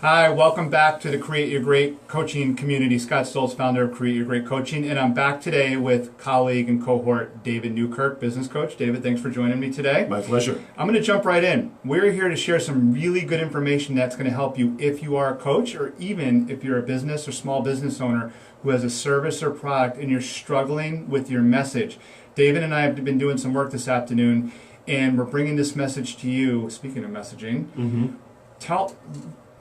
Hi, welcome back to the Create Your Great coaching community. Scott Stoltz, founder of Create Your Great Coaching, and I'm back today with colleague and cohort David Newkirk, business coach. David, thanks for joining me today. My pleasure. I'm going to jump right in. We're here to share some really good information that's going to help you if you are a coach or even if you're a business or small business owner who has a service or product and you're struggling with your message. David and I have been doing some work this afternoon, and we're bringing this message to you. Speaking of messaging,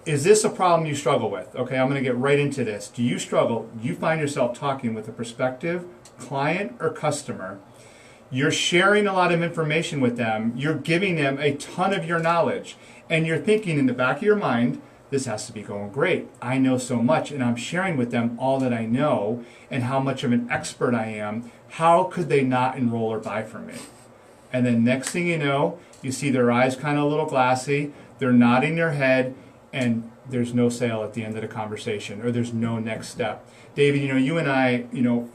is this a problem you struggle with? Okay, I'm going to get right into this. Do you struggle? Do you find yourself talking with a prospective client or customer? You're sharing a lot of information with them. You're giving them a ton of your knowledge. And you're thinking in the back of your mind, this has to be going great. I know so much, and I'm sharing with them all that I know and how much of an expert I am. How could they not enroll or buy from me? And then next thing you know, you see their eyes kind of a little glassy. They're nodding their head, and there's no sale at the end of the conversation, or there's no next step. David, you and I,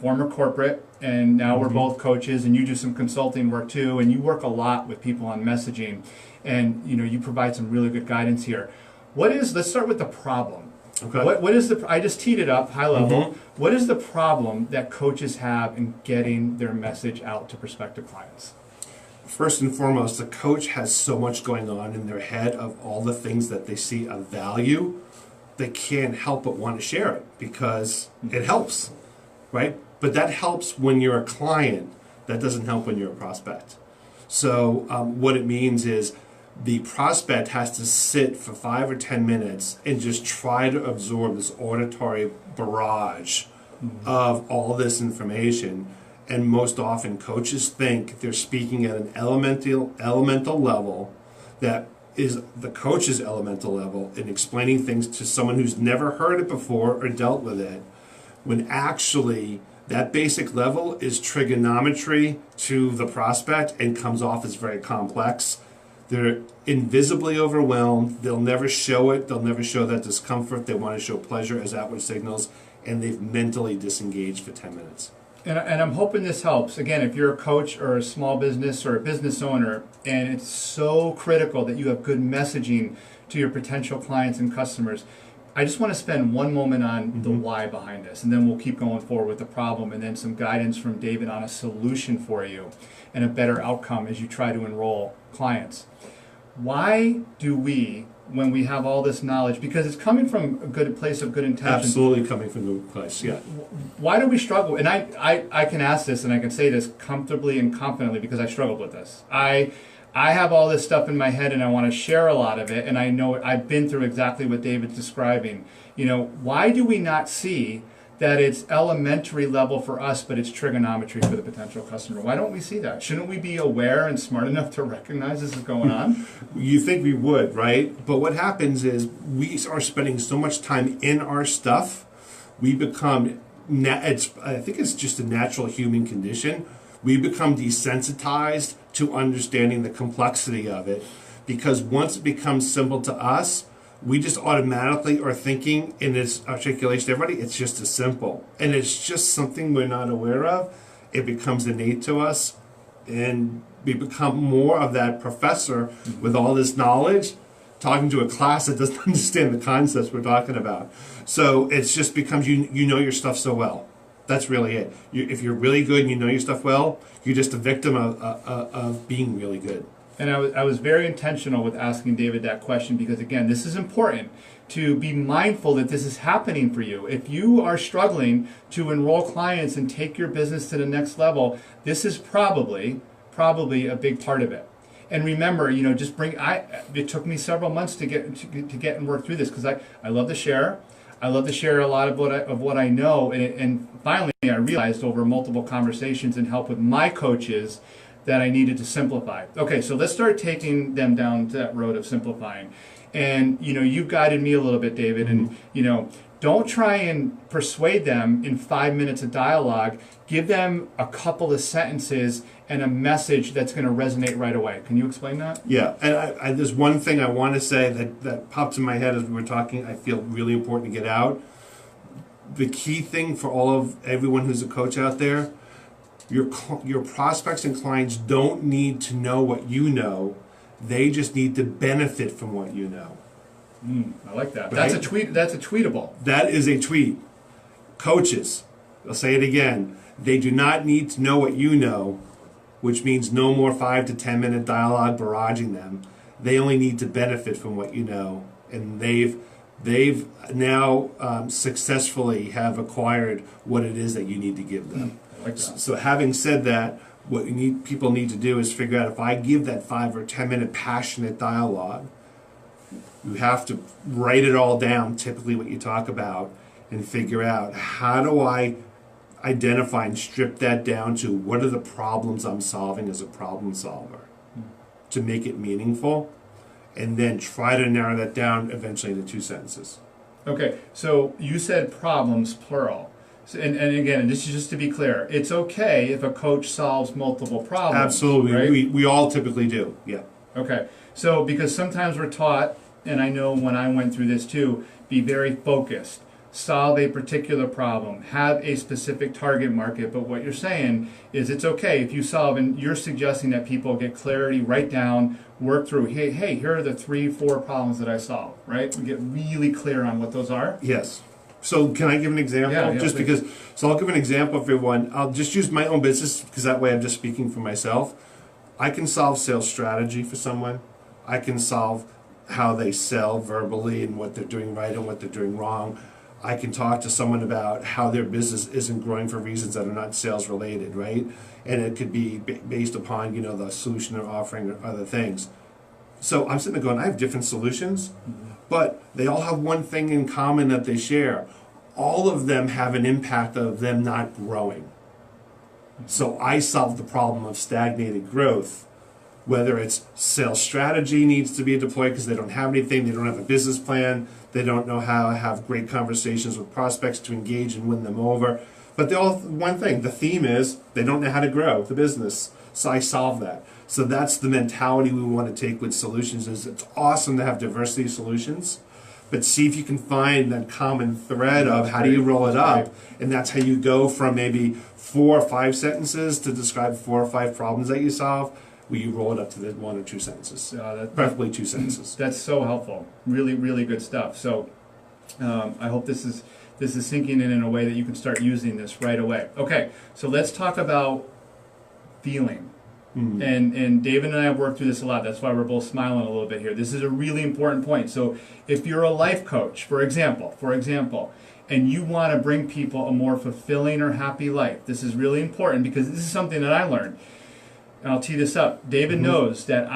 former corporate, and now we're both coaches, and you do some consulting work too, and you work a lot with people on messaging, and you provide some really good guidance here. Let's start with the problem. Okay. I just teed it up high level. What is the problem that coaches have in getting their message out to prospective clients? First and foremost, the coach has so much going on in their head of all the things that they see of value, they can't help but want to share it because it helps, right? But that helps when you're a client. That doesn't help when you're a prospect. So what it means is the prospect has to sit for 5 or 10 minutes and just try to absorb this auditory barrage of all this information. And most often coaches think they're speaking at an elemental level that is the coach's elemental level in explaining things to someone who's never heard it before or dealt with it, when actually that basic level is trigonometry to the prospect and comes off as very complex. They're invisibly overwhelmed. They'll never show it. They'll never show that discomfort. They want to show pleasure as outward signals, and they've mentally disengaged for 10 minutes. And I'm hoping this helps. Again, if you're a coach or a small business or a business owner, and it's so critical that you have good messaging to your potential clients and customers, I just want to spend one moment on the why behind this, and then we'll keep going forward with the problem, and then some guidance from David on a solution for you and a better outcome as you try to enroll clients. Why do we, when we have all this knowledge, because it's coming from a good place of good intention. Absolutely coming from the place, yeah. Why do we struggle? And I can ask this and I can say this comfortably and confidently because I struggled with this. I have all this stuff in my head and I want to share a lot of it, and I know I've been through exactly what David's describing. Why do we not see that it's elementary level for us, but it's trigonometry for the potential customer? Why don't we see that? Shouldn't we be aware and smart enough to recognize this is going on? You think we would, right? But what happens is we are spending so much time in our stuff, we become, I think it's just a natural human condition, we become desensitized to understanding the complexity of it, because once it becomes simple to us, we just automatically are thinking in its articulation to everybody, it's just as simple. And it's just something we're not aware of. It becomes innate to us, and we become more of that professor with all this knowledge talking to a class that doesn't understand the concepts we're talking about. So it's just becomes you know your stuff so well. That's really it. If you're really good and you know your stuff well, you're just a victim of being really good. And I was very intentional with asking David that question because, again, this is important to be mindful that this is happening for you. If you are struggling to enroll clients and take your business to the next level, this is probably a big part of it. And remember, it took me several months to get and work through this because I love to share. I love to share a lot of what I know, and finally I realized over multiple conversations and help with my coaches that I needed to simplify. Okay, so let's start taking them down to that road of simplifying. And you've guided me a little bit, David, and don't try and persuade them in 5 minutes of dialogue. Give them a couple of sentences and a message that's going to resonate right away. Can you explain that? Yeah, and there's one thing I want to say that pops in my head as we were talking, I feel really important to get out. The key thing for everyone who's a coach out there, your prospects and clients don't need to know what you know. They just need to benefit from what you know. I like that. Right? That's a tweet. That's a tweetable. That is a tweet. Coaches, I'll say it again, they do not need to know what you know, which means no more 5 to 10 minute dialogue barraging them. They only need to benefit from what you know, and they've now successfully have acquired what it is that you need to give them. I like that. So having said that, what people need to do is figure out, if I give that 5 or 10 minute passionate dialogue, you have to write it all down, typically what you talk about, and figure out, how do I identify and strip that down to what are the problems I'm solving as a problem solver to make it meaningful, and then try to narrow that down eventually into 2 sentences. Okay, so you said problems, plural. So, and again, and this is just to be clear, it's okay if a coach solves multiple problems. Absolutely, right? we all typically do, yeah. Okay, so because sometimes we're taught, and I know when I went through this too, be very focused, solve a particular problem, have a specific target market, but what you're saying is it's okay if you solve, and you're suggesting that people get clarity, write down, work through, hey, here are the 3-4 problems that I solve, right? We get really clear on what those are. Yes. So can I give an example? Yeah, just please. because, so I'll give an example for everyone. I'll just use my own business, because that way I'm just speaking for myself. I can solve sales strategy for someone. I can solve how they sell verbally and what they're doing right and what they're doing wrong. I can talk to someone about how their business isn't growing for reasons that are not sales related, right? And it could be based upon, the solution they're offering or other things. So I'm sitting there going, I have different solutions, but they all have one thing in common that they share. All of them have an impact of them not growing. So I solve the problem of stagnated growth, whether it's sales strategy needs to be deployed because they don't have anything, they don't have a business plan, they don't know how to have great conversations with prospects to engage and win them over. But they all have one thing, the theme is they don't know how to grow the business. So I solve that. So that's the mentality we want to take with solutions. Is it's awesome to have diversity of solutions, but see if you can find that common thread of how do you roll it up, and that's how you go from maybe 4 or 5 sentences to describe 4 or 5 problems that you solve, where you roll it up to the 1 or 2 sentences, preferably 2 sentences. That's so helpful. Really, really good stuff. So I hope this is sinking in a way that you can start using this right away. Okay, so let's talk about feeling. And David and I have worked through this a lot. That's why we're both smiling a little bit here. This is a really important point. So if you're a life coach, for example, and you want to bring people a more fulfilling or happy life, this is really important because this is something that I learned. And I'll tee this up. David knows that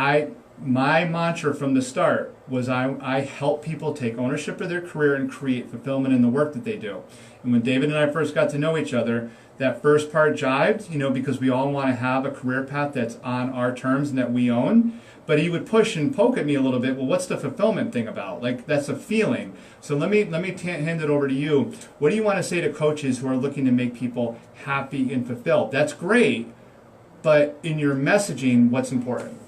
my mantra from the start was I help people take ownership of their career and create fulfillment in the work that they do. And when David and I first got to know each other, that first part jived, because we all want to have a career path that's on our terms and that we own. But he would push and poke at me a little bit. Well, what's the fulfillment thing about? Like, that's a feeling. So let me hand it over to you. What do you want to say to coaches who are looking to make people happy and fulfilled? That's great, but in your messaging, what's important?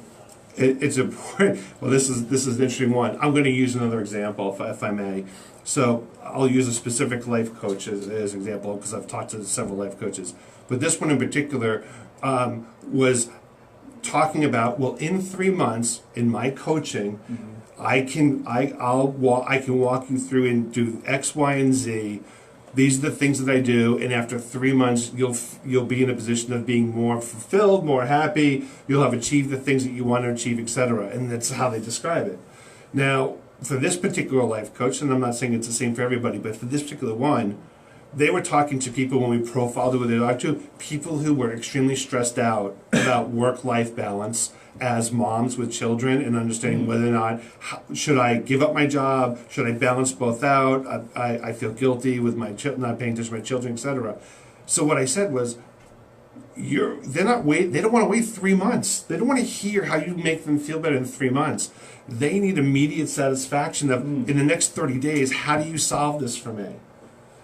It's important. Well, this is an interesting one. I'm going to use another example, if I may. So I'll use a specific life coach as an example because I've talked to several life coaches. But this one in particular was talking about, well, in 3 months in my coaching, I can walk you through and do X, Y, and Z. These are the things that I do, and after 3 months, you'll be in a position of being more fulfilled, more happy. You'll have achieved the things that you want to achieve, etc. And that's how they describe it. Now, for this particular life coach, and I'm not saying it's the same for everybody, but for this particular one, they were talking to people when we profiled who they talked to, people who were extremely stressed out about work-life balance as moms with children and understanding whether or not, should I give up my job? Should I balance both out? I feel guilty with my not paying attention to my children, etc. So what I said was, they don't want to wait 3 months. They don't want to hear how you make them feel better in 3 months. They need immediate satisfaction of, in the next 30 days, how do you solve this for me?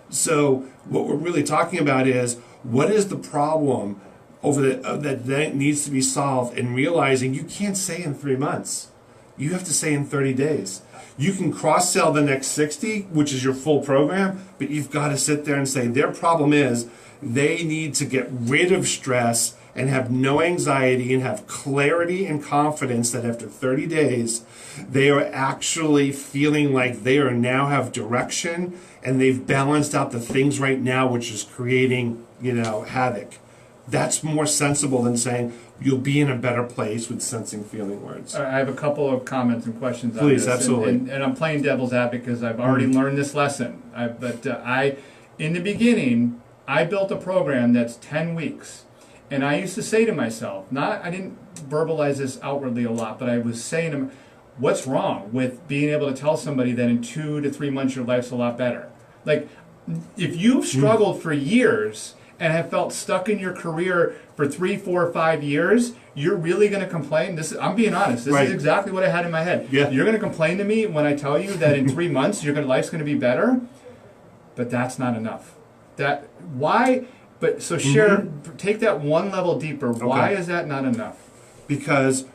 So what we're really talking about is, what is the problem that needs to be solved, and realizing you can't say in 3 months. You have to say in 30 days. You can cross-sell the next 60, which is your full program, but you've got to sit there and say their problem is they need to get rid of stress and have no anxiety and have clarity and confidence that after 30 days, they are actually feeling like they are now have direction and they've balanced out the things right now, which is creating, havoc. That's more sensible than saying you'll be in a better place with sensing feeling words. I have a couple of comments and questions on Please, this. absolutely. And I'm playing devil's advocate because I've already learned this lesson. In the beginning, I built a program that's 10 weeks. And I used to say to myself, I didn't verbalize this outwardly a lot, but I was saying to myself, what's wrong with being able to tell somebody that in 2 to 3 months your life's a lot better? Like, if you've struggled for years and have felt stuck in your career for 3, 4, 5 years, you're really going to complain? I'm being honest. This is exactly what I had in my head. Yeah. You're going to complain to me when I tell you that in 3 months life's going to be better? But that's not enough. Take that one level deeper. Why is that not enough? Because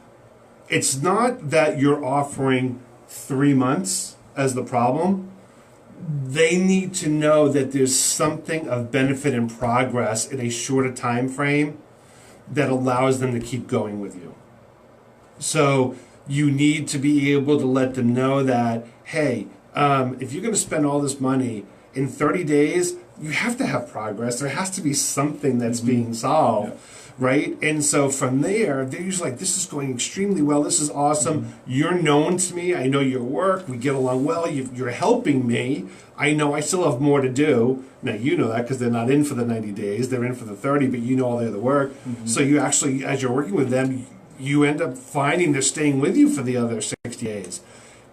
it's not that you're offering 3 months as the problem. They need to know that there's something of benefit and progress in a shorter time frame that allows them to keep going with you. So you need to be able to let them know that, hey, if you're going to spend all this money in 30 days, you have to have progress. There has to be something that's being solved, right? And so from there, they're usually like, this is going extremely well. This is awesome. You're known to me. I know your work. We get along well. You're helping me. I know I still have more to do. Now, you know that because they're not in for the 90 days. They're in for the 30, but you know all the other work. So you actually, as you're working with them, you end up finding they're staying with you for the other 60 days.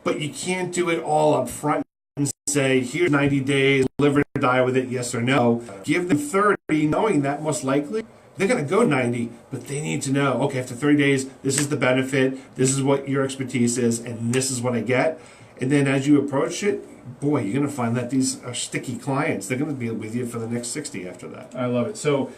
But you can't do it all up front and say, here's 90 days, live or die with it, yes or no. Give them 30, knowing that most likely they're going to go 90, but they need to know, okay, after 30 days, this is the benefit, this is what your expertise is, and this is what I get. And then as you approach it, boy, you're going to find that these are sticky clients. They're going to be with you for the next 60 after that. I love it. So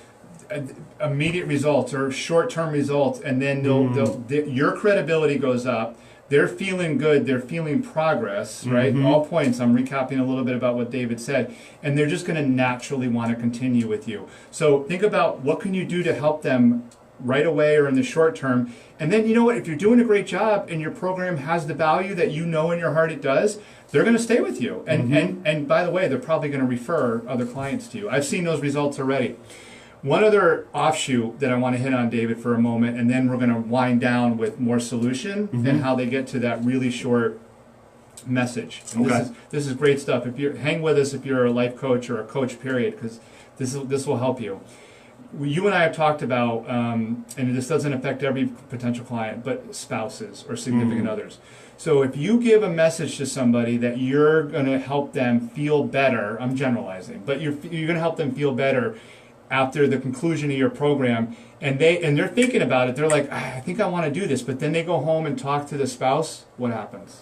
immediate results or short-term results, and then your credibility goes up. They're feeling good. They're feeling progress, right? All points. I'm recapping a little bit about what David said. And they're just going to naturally want to continue with you. So think about what can you do to help them right away or in the short term. And then, you know what? If you're doing a great job and your program has the value that you know in your heart it does, they're going to stay with you. And by the way, they're probably going to refer other clients to you. I've seen those results already. One other offshoot that I want to hit on, David, for a moment, and then we're going to wind down with more solution and how they get to that really short message. And this is great stuff. If you hang with us, if you're a life coach or a coach, period, because this will help you. You and I have talked about, and this doesn't affect every potential client, but spouses or significant others. So if you give a message to somebody that you're going to help them feel better, I'm generalizing, but you're going to help them feel better after the conclusion of your program, and they're thinking about it, they're like, I think I want to do this, but then they go home and talk to the spouse, what happens?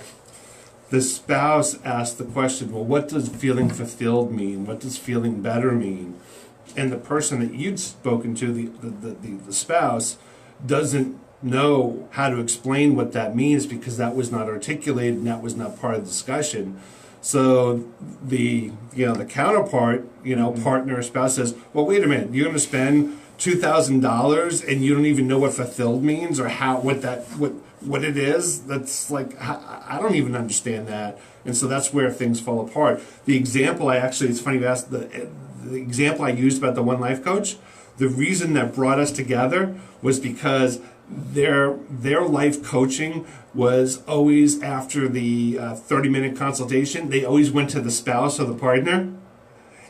The spouse asks the question, well, what does feeling fulfilled mean? What does feeling better mean? And the person that you'd spoken to, the spouse, doesn't know how to explain what that means because that was not articulated and that was not part of the discussion. So the counterpart, partner or spouse says, well, wait a minute, you're going to spend $2,000 and you don't even know what fulfilled means or what it is. That's like, I don't even understand that. And so that's where things fall apart. The example it's funny you asked, the example I used about the One Life Coach, the reason that brought us together was because their life coaching was always after the 30-minute consultation. They always went to the spouse or the partner,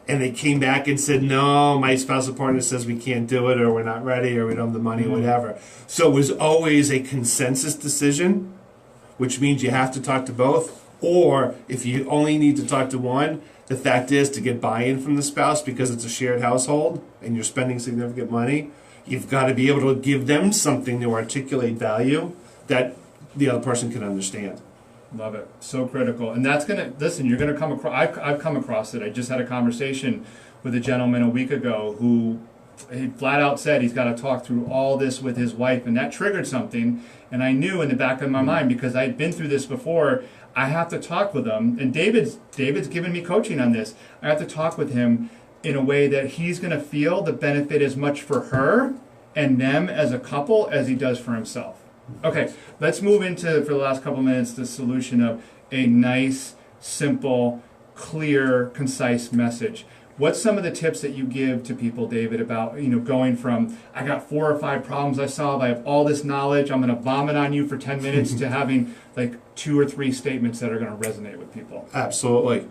and they came back and said, no, my spouse or partner says we can't do it, or we're not ready, or we don't have the money, or whatever. So it was always a consensus decision, which means you have to talk to both, or if you only need to talk to one, the fact is to get buy-in from the spouse because it's a shared household and you're spending significant money, you've got to be able to give them something to articulate value that the other person can understand. Love it. So critical. And that's going to, listen, you're going to come across, I've come across it. I just had a conversation with a gentleman a week ago who he flat out said he's got to talk through all this with his wife, and that triggered something. And I knew in the back of my mind, because I'd been through this before, I have to talk with him. And David's given me coaching on this. I have to talk with him in a way that he's going to feel the benefit as much for her and them as a couple as he does for himself. Okay, let's move into, for the last couple minutes, the solution of a nice, simple, clear, concise message. What's some of the tips that you give to people, David, about going from I got 4 or 5 problems I solve, I have all this knowledge, I'm going to vomit on you for 10 minutes to having like 2 or 3 statements that are going to resonate with people? Absolutely.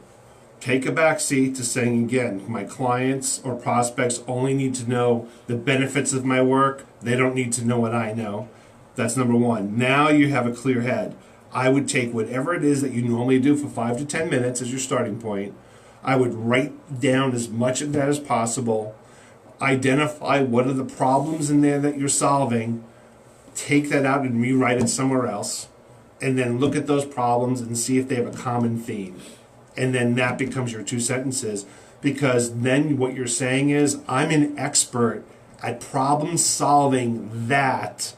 Take a back seat to saying again, my clients or prospects only need to know the benefits of my work. They don't need to know what I know. That's number one. Now you have a clear head. I would take whatever it is that you normally do for 5 to 10 minutes as your starting point. I would write down as much of that as possible. Identify what are the problems in there that you're solving. Take that out and rewrite it somewhere else. And then look at those problems and see if they have a common theme. And then that becomes your 2 sentences. Because then what you're saying is, I'm an expert at problem solving that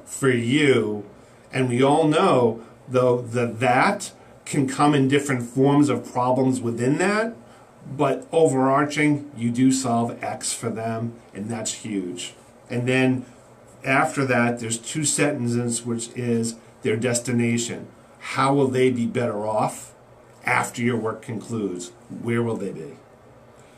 for you. And we all know, though, that can come in different forms of problems within that, but overarching, you do solve X for them, and that's huge. And then after that, there's 2 sentences, which is their destination. How will they be better off after your work concludes? Where will they be?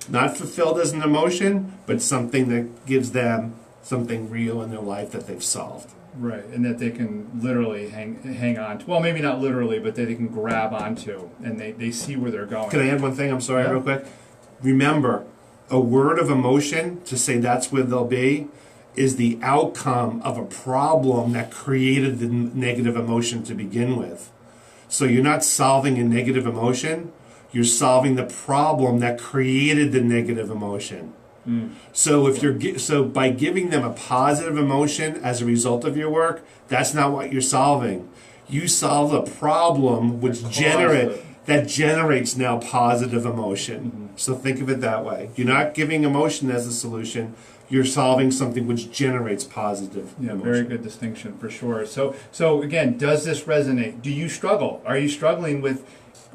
Not fulfilled as an emotion, but something that gives them something real in their life that they've solved. Right, and that they can literally hang on to. Well, maybe not literally, but that they can grab onto, and they see where they're going. Can I add one thing? I'm sorry, Yeah. real quick. Remember, a word of emotion, to say that's where they'll be, is the outcome of a problem that created the negative emotion to begin with. So you're not solving a negative emotion, you're solving the problem that created the negative emotion. So so by giving them a positive emotion as a result of your work, that's not what you're solving. You solve a problem which generates now positive emotion. So think of it that way. You're not giving emotion as a solution. You're solving something which generates positive emotion. Very good distinction for sure. So again, does this resonate? Do you struggle? Are you struggling with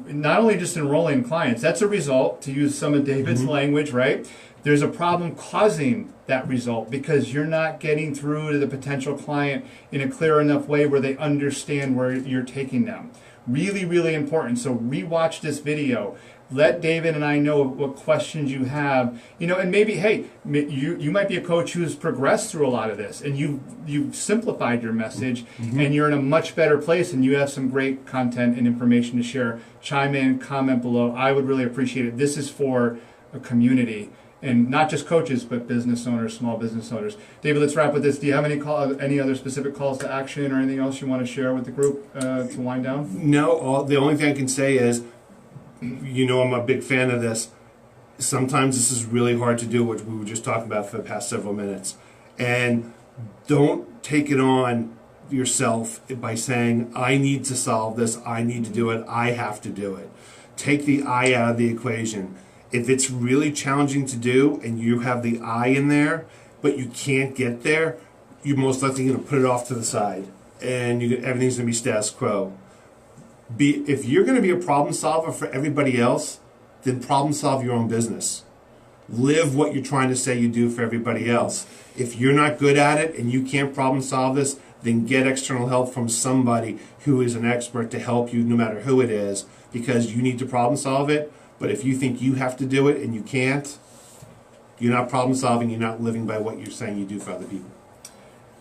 not only just enrolling clients? That's a result, to use some of David's language, right? There's a problem causing that result because you're not getting through to the potential client in a clear enough way where they understand where you're taking them. Really, really important. So rewatch this video. Let David and I know what questions you have. And maybe, hey, you might be a coach who's progressed through a lot of this, and you've simplified your message, and you're in a much better place, and you have some great content and information to share. Chime in, comment below. I would really appreciate it. This is for a community. And not just coaches, but business owners, small business owners. David, let's wrap with this. Do you have any other specific calls to action or anything else you want to share with the group to wind down? No, the only thing I can say is, I'm a big fan of this. Sometimes this is really hard to do, which we were just talking about for the past several minutes. And don't take it on yourself by saying, I need to solve this, I need to do it, I have to do it. Take the I out of the equation. If it's really challenging to do and you have the I in there, but you can't get there, you're most likely going to put it off to the side, and everything's going to be status quo. If you're going to be a problem solver for everybody else, then problem solve your own business. Live what you're trying to say you do for everybody else. If you're not good at it and you can't problem solve this, then get external help from somebody who is an expert to help you, no matter who it is, because you need to problem solve it. But if you think you have to do it and you can't, you're not problem solving, you're not living by what you're saying you do for other people.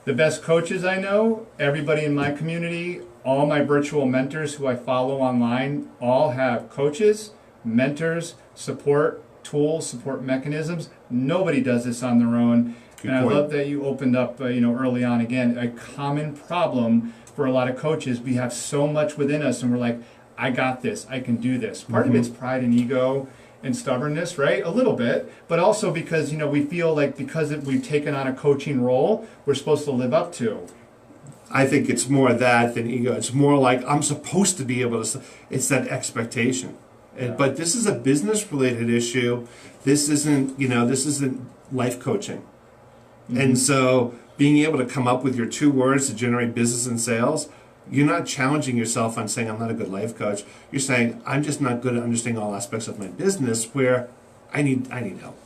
The best coaches I know, everybody in my community, all my virtual mentors who I follow online, all have coaches, mentors, support tools, support mechanisms. Nobody does this on their own. Good and point. I love that you opened up, early on again, a common problem for a lot of coaches. We have so much within us, and we're like, I got this, I can do this. Part of it's pride and ego and stubbornness, right? A little bit, but also because, we feel like because we've taken on a coaching role, we're supposed to live up to. I think it's more that than ego. It's more like I'm supposed to be able to. It's that expectation. But this is a business-related issue. This isn't, this isn't life coaching. And so being able to come up with your 2 words to generate business and sales, you're not challenging yourself on saying I'm not a good life coach. You're saying I'm just not good at understanding all aspects of my business where I need help.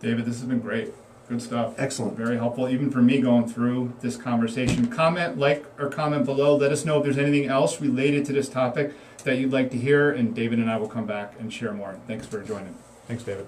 David, this has been great. Good stuff. Excellent. Very helpful, even for me going through this conversation. Comment, like, or comment below. Let us know if there's anything else related to this topic that you'd like to hear, and David and I will come back and share more. Thanks for joining. Thanks, David.